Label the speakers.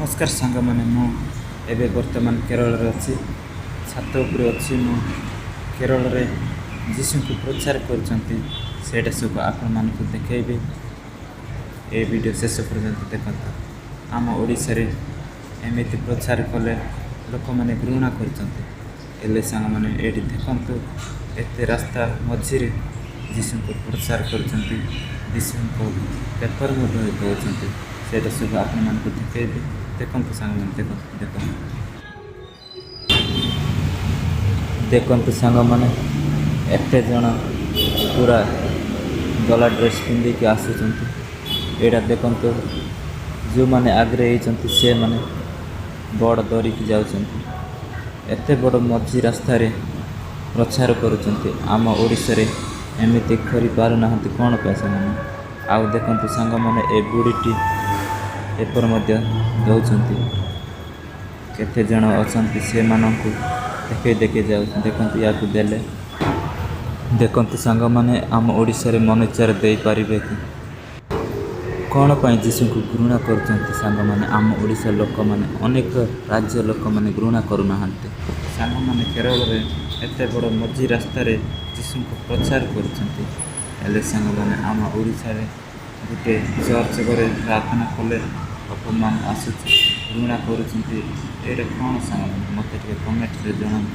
Speaker 1: नमस्कार सांग मैंने मुझे बर्तमान केरल अच्छी छात उपरे अच्छी मु केरल रे जीशु को प्रचार कर सब आपण मान देखी ए वीडियो शेष पर्यंत देखते आम ओडिशा रे एमती प्रचार कले लोक मैंने घृणा कर सांग मैंने ये देखु एत रास्ता मझीरे जीशु को प्रचार कर जीशु को पेपर दौरान से सब आपण मान देखी देखते सांग मैंने देखते सांग मैंने एत जन पूरा गला ड्रेस पिंधिकी आसुँच एटा देखते जो मैंने आगे से मैंने बड़ धरिकी जाते बड़ मझी रास्ता प्रचार कर आम ओडिशा रे एमती कर पारना कौन पैसा मैंने आउ देखते सांग मैंने ए बुढ़ीटी पेपर दौरान केते जन अच्छा से देखे देखे जाऊ देखते या देले देखते सांग मैंने आम ओडिशा रे मनुष्य दे पारे कि कौन पाई जीशु को घृणा कर सांग मैंने आम ओडिशा लोक मैंने अनेक राज्य लोक मैंने घृणा करूना सांग मैंने केरल रे एत बड़ मझी रास्ता जीशु को प्रचार कर सांग मैंने आम ओडिशा रे गोटे चर्च घरे प्रार्थना कले अपमान आसूँ घृणा कर कौन सांग मत कमेंट जन।